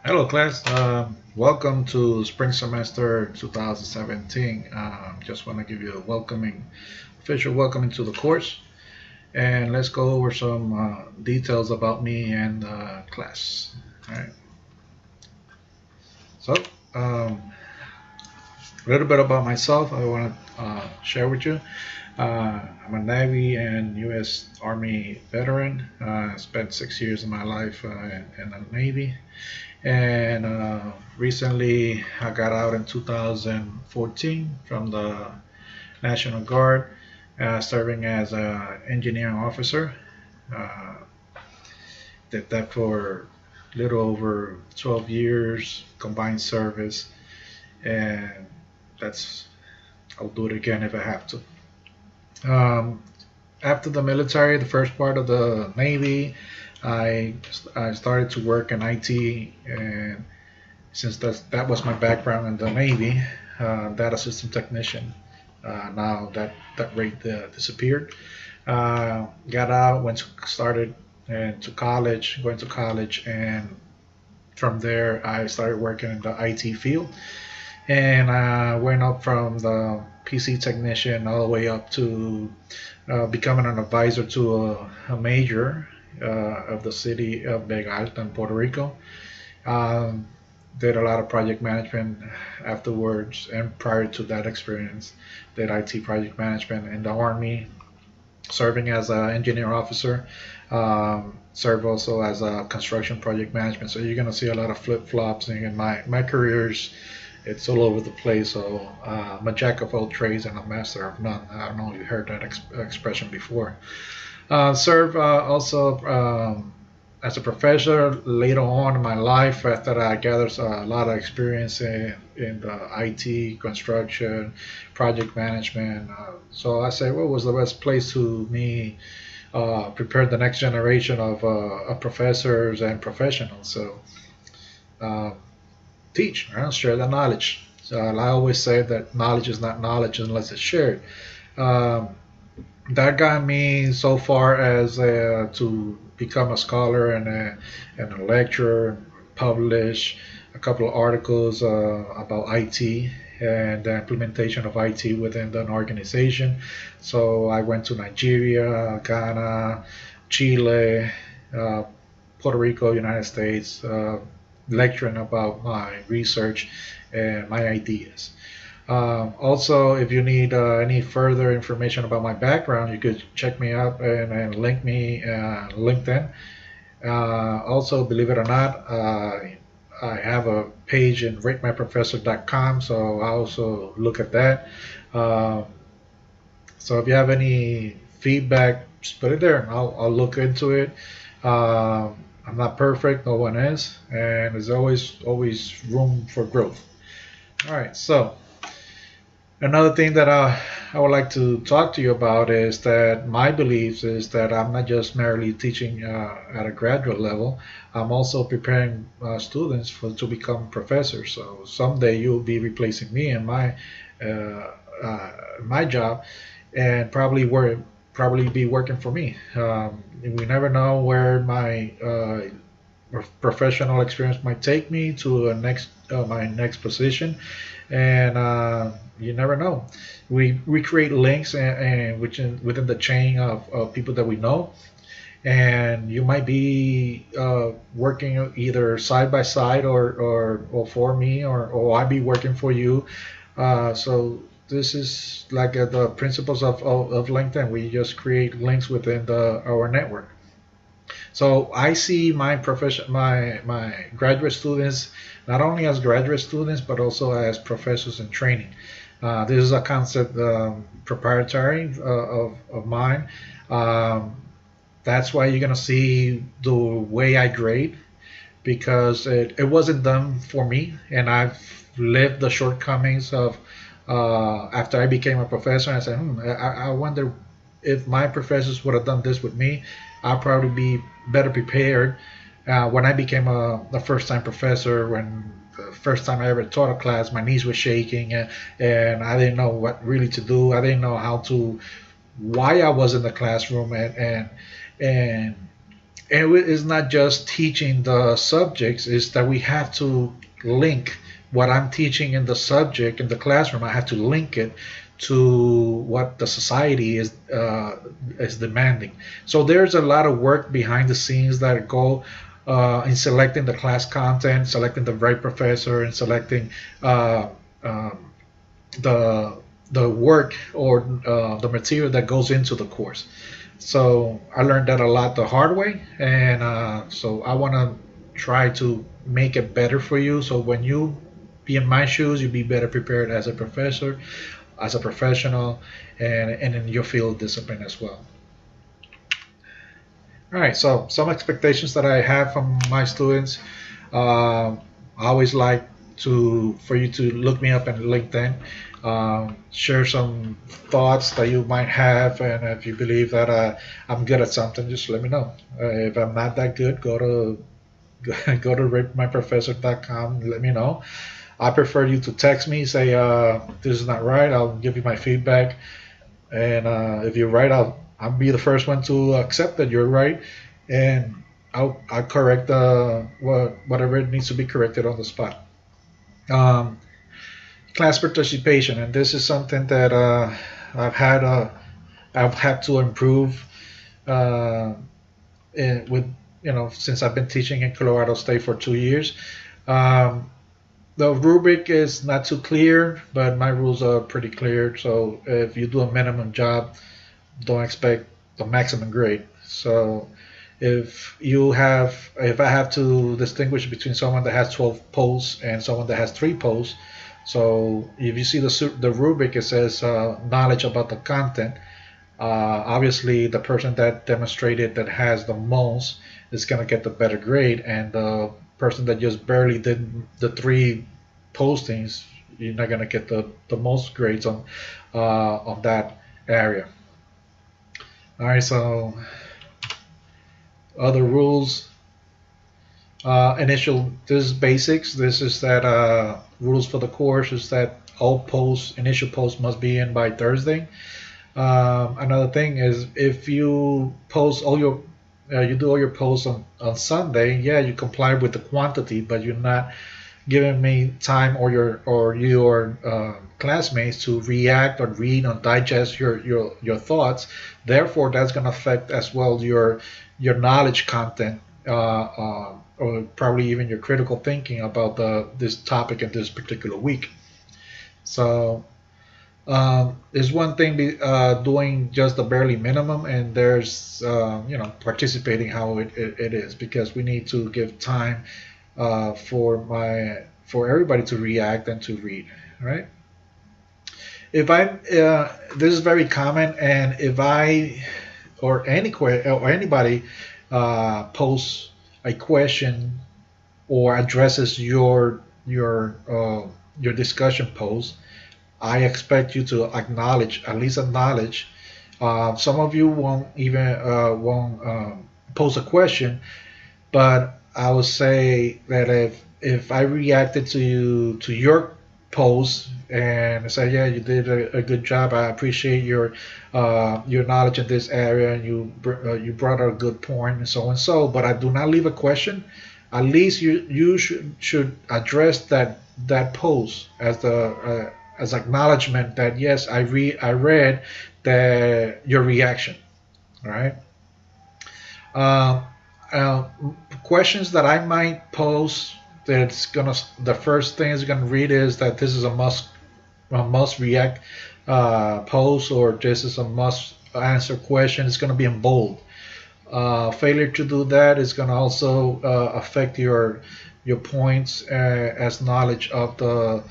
Hello, class. Welcome to spring semester 2017. Just want to give you a official welcoming to the course, and let's go over some details about me and class. All right. So, a little bit about myself. I want to share with you. I'm a Navy and U.S. Army veteran. I spent 6 years of my life in the Navy. And recently, I got out in 2014 from the National Guard, serving as an engineering officer. Uh, did that for a little over 12 years, combined service, and that's I'll do it again if I have to. Um, After the military, the first part of the Navy, I I started to work in IT, and since that was my background in the Navy, data system technician. Now that rate disappeared. Got out, started and to college, going to college, and from there I started working in the IT field, and I went up from the PC technician all the way up to becoming an advisor to a major of the city of Vega Alta in Puerto Rico. Um, did a lot of project management afterwards, and prior to that experience, did IT project management in the Army, serving as an engineer officer. Served also as a construction project management. So you're gonna see a lot of flip flops in my careers. It's all over the place. So I'm a jack of all trades and a master of none. I don't know if you heard that expression before. Serve also as a professor later on in my life after I gathered a lot of experience in the IT, construction, project management. So I say, what was the best place to me prepare the next generation of professors and professionals? So uh, teach, right? Share the knowledge. So I always say that knowledge is not knowledge unless it's shared. Um, that got me so far as to become a scholar and a lecturer, publish a couple of articles about IT and the implementation of IT within an organization. So I went to Nigeria, Ghana, Chile, uh, Puerto Rico, United States, lecturing about my research and my ideas. Also, if you need any further information about my background, you could check me up and link me LinkedIn. Also, believe it or not, I have a page in ratemyprofessor.com, so I also look at that. Uh, so if you have any feedback, just put it there. I'll look into it. I'm not perfect, no one is, and there's always room for growth. All right, so another thing that I would like to talk to you about is that my beliefs is that I'm not just merely teaching at a graduate level. I'm also preparing students to become professors. So someday you'll be replacing me in uh, my job, and probably be working for me. We never know where my professional experience might take me to my next position, and you never know. We create links and within the chain of people that we know, and you might be working either side by side or for me, or I be working for you. So this is like the principles of LinkedIn. We just create links within our network. So I see my graduate students not only as graduate students but also as professors in training. This is a concept proprietary of mine. Um, that's why you're gonna see the way I grade, because it wasn't done for me, and I've lived the shortcomings of after I became a professor. I said, I wonder if my professors would have done this with me, I'll probably be better prepared when I became a first time professor. When the first time I ever taught a class, my knees were shaking, and I didn't know what really to do. I didn't know why I was in the classroom, and And it's not just teaching the subjects, it's that we have to link what I'm teaching in the subject in the classroom. I have to link it to what the society is demanding. So there's a lot of work behind the scenes that go in selecting the class content, selecting the right professor, and selecting uh, um, the the work or the material that goes into the course. So I learned that a lot the hard way, and so I want to try to make it better for you. So when you be in my shoes, you be better prepared as a professor, as a professional, and in your field of discipline as well. All right. So some expectations that I have from my students. I always like to for you to look me up on LinkedIn, share some thoughts that you might have, and if you believe that I'm good at something, just let me know. If I'm not that good, go to go to ratemyprofessor.com and let me know. I prefer you to text me, say this is not right. I'll give you my feedback, and if you're right, I'll be the first one to accept that you're right, and I'll correct whatever it needs to be corrected on the spot. Um, Class participation, and this is something that I've had I've had to improve with since I've been teaching in Colorado State for 2 years. Um, the rubric is not too clear, but my rules are pretty clear. So if you do a minimum job, don't expect the maximum grade. So if I have to distinguish between someone that has 12 posts and someone that has 3 posts, so if you see the rubric, it says knowledge about the content. Obviously, the person that demonstrated that has the most is going to get the better grade, and the person that just barely did the 3 postings, you're not going to get the most grades on that area. All right, so other rules. This is basics. This is that rules for the course is that all initial posts must be in by Thursday. Another thing is if you post you do all your posts on Sunday, yeah, you comply with the quantity, but you're not giving me time or your classmates to react or read or digest your thoughts. Therefore, that's going to affect as well your knowledge content, or probably even your critical thinking about this topic in this particular week. So there's one thing doing just the barely minimum, and there's participating how it is, because we need to give time for everybody to react and to read, right? If I This is very common, and if I or anybody posts a question or addresses your discussion post, I expect you to at least acknowledge. Some of you won't pose a question, but I would say that if I reacted to your post and say, yeah, you did a good job, I appreciate your knowledge in this area, and you brought out a good point, and so, but I do not leave a question. At least you should address that post as acknowledgement that yes, I read your reaction. All right. Uh, uh, Questions that I might pose, the first thing it's gonna read is that this is a must react post, or this is a must answer question. It's gonna be in bold. Failure to do that is gonna also affect your points as knowledge of the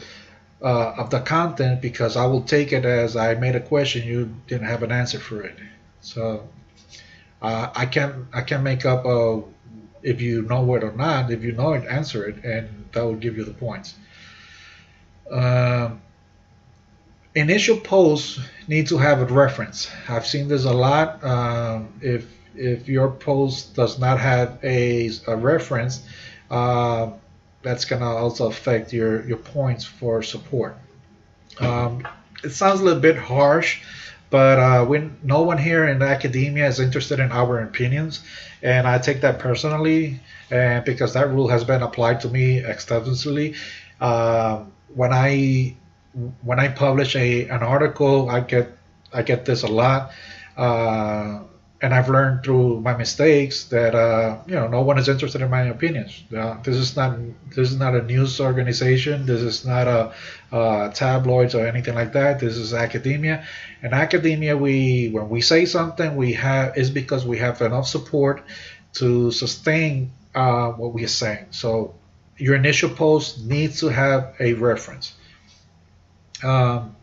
content, because I will take it as I made a question, you didn't have an answer for it. So I can make up if you know it or not. If you know it, answer it, and that will give you the points. Um, Initial posts need to have a reference. I've seen this a lot. If your post does not have a reference, uh, that's gonna also affect your points for support. Um, it sounds a little bit harsh, but no one here in academia is interested in our opinions, and I take that personally, and because that rule has been applied to me extensively. When I publish an article, I get this a lot, uh, and I've learned through my mistakes that no one is interested in my opinions. This is not a news organization. This is not a tabloids or anything like that. This is academia. In academia, we when we say something, we have is because we have enough support to sustain what we are saying. So your initial post needs to have a reference. Um,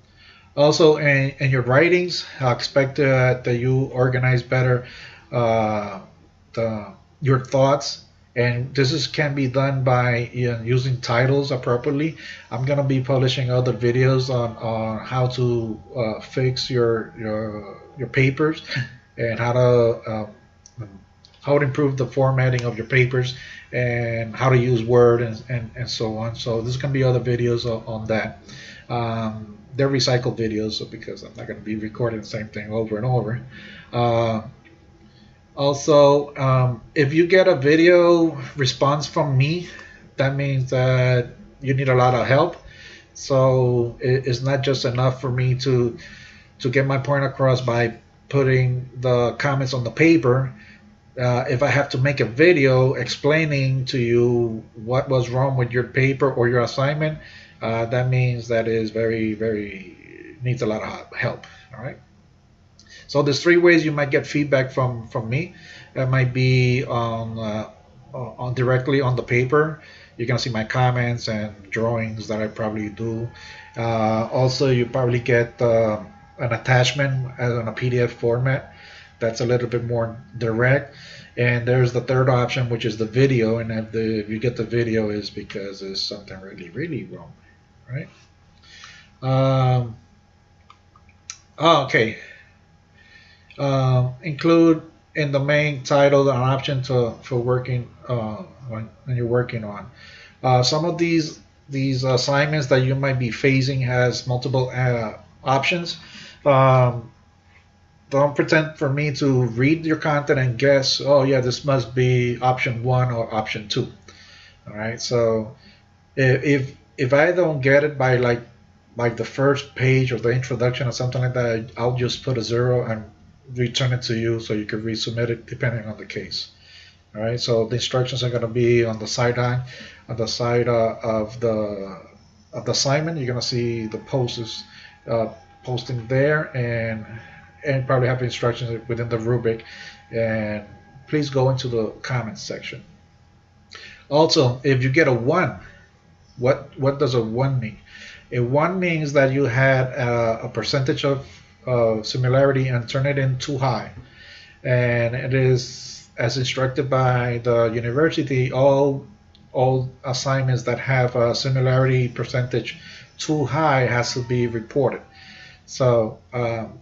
Also, in your writings, I expect that you organize better uh, your thoughts, and this can be done by using titles appropriately. I'm gonna be publishing other videos on how to fix your papers and how to improve the formatting of your papers and how to use Word and so on. So there's gonna be other videos on that. They're recycled videos, so because I'm not going to be recording the same thing over and over. Uh, Also, if you get a video response from me, that means that you need a lot of help. So it's not just enough for me to get my point across by putting the comments on the paper. If I have to make a video explaining to you what was wrong with your paper or your assignment, that means that is very, very needs a lot of help. All right. So there's three ways you might get feedback from me. That might be on directly on the paper. You're gonna see my comments and drawings that I probably do. Also, you probably get an attachment as in a PDF format. That's a little bit more direct. And there's the third option, which is the video. And if you get the video, is because there's something really, really wrong, right? Um, okay. Include in the main title an option for working when you're working on. Some of these assignments that you might be facing has multiple options. Um, don't pretend for me to read your content and guess, oh yeah, this must be option one or option two. All right. So if I don't get it by like the first page or the introduction or something like that, I'll just put a zero and return it to you so you can resubmit it depending on the case. All right. So the instructions are going to be on the sideline, on the side of the assignment. You're going to see the posts posting there and probably have instructions within the rubric. And please go into the comments section. Also, if you get a one, what does a one mean? A one means that you had a percentage of similarity and turn it in too high, and it is as instructed by the university. All assignments that have a similarity percentage too high has to be reported. So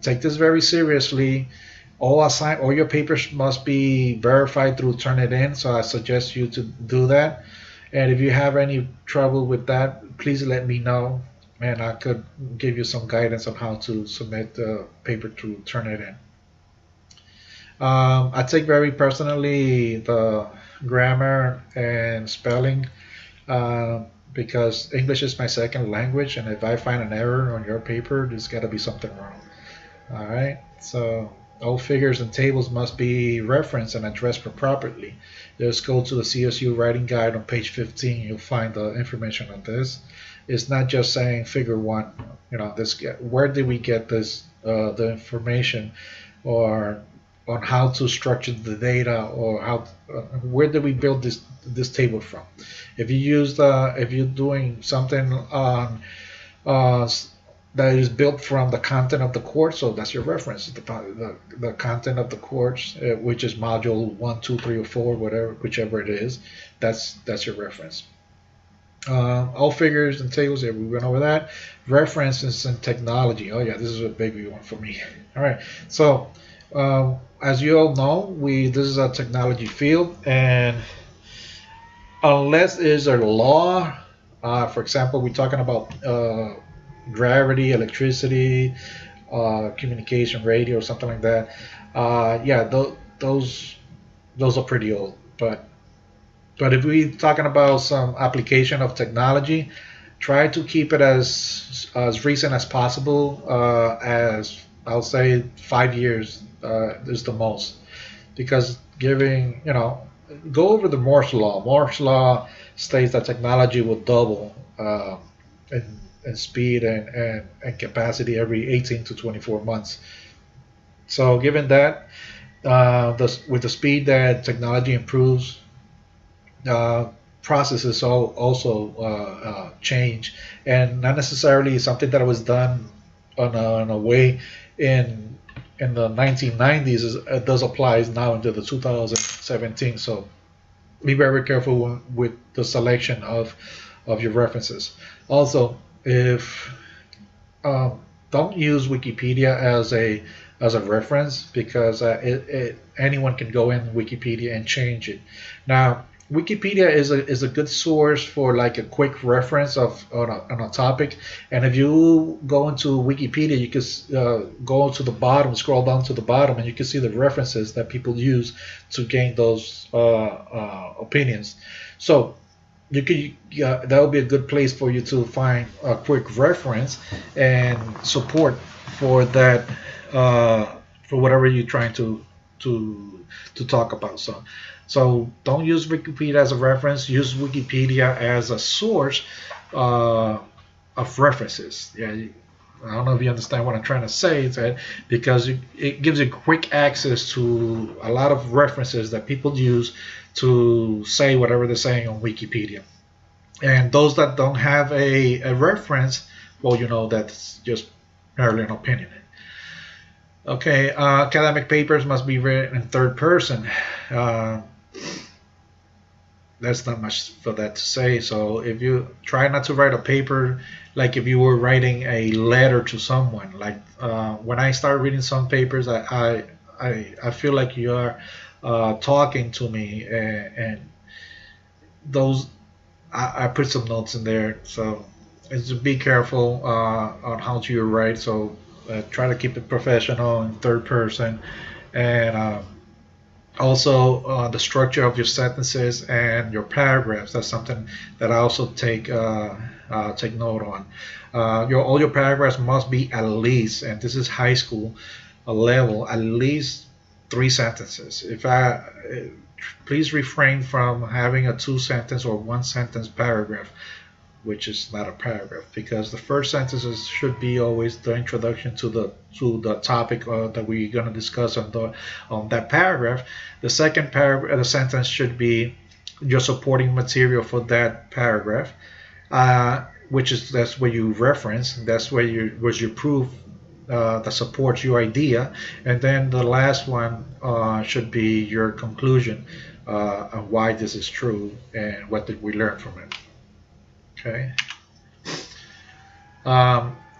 take this very seriously. All your papers must be verified through Turnitin. So I suggest you to do that. And if you have any trouble with that, please let me know, and I could give you some guidance on how to submit the paper to Turnitin. I take very personally the grammar and spelling uh, because English is my second language, and if I find an error on your paper, there's got to be something wrong. All right, so all figures and tables must be referenced and addressed properly. Just go to the CSU writing guide on page 15. You'll find the information on this. It's not just saying figure one. This where did we get this the information, or on how to structure the data, or where did we build this table from? If you're doing something on uh, that is built from the content of the course, so that's your reference. The content of the course, which is module 1, 2, 3, or 4, whichever it is, that's your reference. All figures and tables, we went over that. References and technology. Oh yeah, this is a big one for me. All right, so as you all know, this is a technology field, and unless there's a law, for example, we're talking about gravity, electricity, communication radio or something like that. Yeah, those are pretty old. But if we're talking about some application of technology, try to keep it as recent as possible. As I'll say, 5 years is the most, because giving go over the Moore's law. Moore's law states that technology will double in, in speed and capacity every 18 to 24 months. So given that, with the speed that technology improves, uh, processes also change, and not necessarily something that was done on a way in the 1990s it does apply now into the 2017. So be very careful with the selection of your references. Also, if don't use Wikipedia as a reference, because anyone can go in Wikipedia and change it. Now, Wikipedia is a good source for like a quick reference on a topic, and if you go into Wikipedia, you can go to the bottom, scroll down to the bottom, and you can see the references that people use to gain those opinions. So you could that would be a good place for you to find a quick reference and support for that, for whatever you're trying to talk about. So don't use Wikipedia as a reference. Use Wikipedia as a source uh, of references. Yeah, I don't know if you understand what I'm trying to say. Is that because it gives you quick access to a lot of references that people use to say whatever they're saying on Wikipedia. And those that don't have a reference, well, that's just merely an opinion. Okay, academic papers must be written in third person. Uh, there's not much for that to say. So if you try not to write a paper like if you were writing a letter to someone, like when I start reading some papers, I feel like you are talking to me, and those I put some notes in there. So just be careful on how you write. So try to keep it professional in third person, and also the structure of your sentences and your paragraphs. That's something that I also take note on. All your paragraphs must be at least, and this is high school level, at least 3 sentences. If I Please refrain from having a 2 sentence or 1 sentence paragraph, which is not a paragraph, because the first sentences should be always the introduction to the topic that we're going to discuss on that paragraph. The second paragraph, the sentence should be your supporting material for that paragraph, that's where you reference, that's where you prove that supports your idea, and then the last one should be your conclusion on why this is true and what did we learn from it. Okay.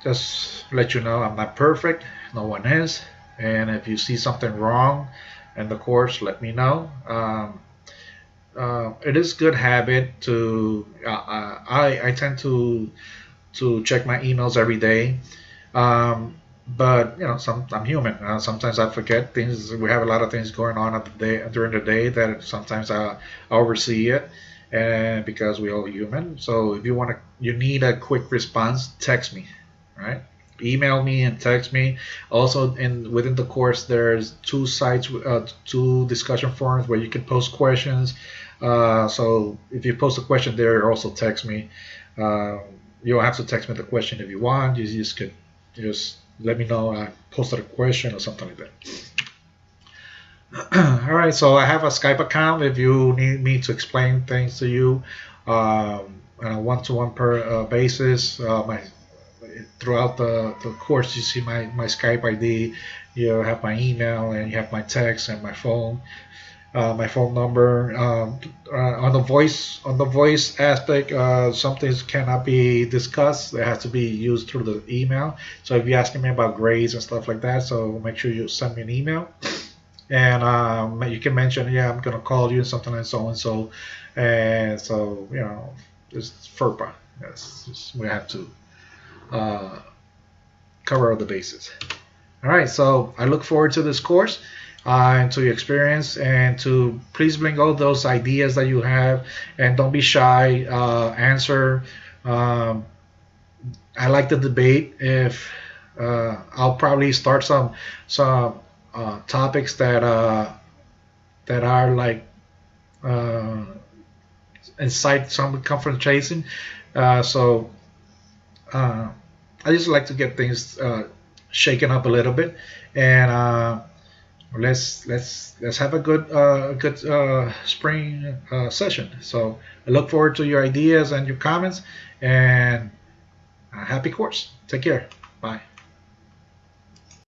Just let you know, I'm not perfect. No one is. And if you see something wrong in the course, let me know. It is good habit to. I tend to check my emails every day. But I'm human. Sometimes I forget things. We have a lot of things going on at the day during the day that sometimes I oversee it, and because we're all human. So if you need a quick response, text me, right? Email me and text me. Also, within the course, there's 2 sites, 2 discussion forums where you can post questions. So if you post a question there, also text me. You don't have to text me the question if you want. You just could just let me know I posted a question or something like that. All right, so I have a Skype account if you need me to explain things to you on a one-to-one basis. Throughout the course, you see my Skype ID, you have my email, and you have my text and my phone number. On the voice aspect, some things cannot be discussed. It has to be used through the email. So if you're asking me about grades and stuff like that, so make sure you send me an email, and you can mention, yeah, I'm gonna call you something like so and so, and so it's FERPA. Yes, we have to cover all the bases. All right, so I look forward to this course and to your experience, and to please bring all those ideas that you have, and don't be shy. Answer. Um, I like the debate. If I'll probably start some topics that are like uh, incite some confrontation. So uh, I just like to get things shaken up a little bit, and let's have a good spring session. So I look forward to your ideas and your comments, and happy course. Take care. Bye.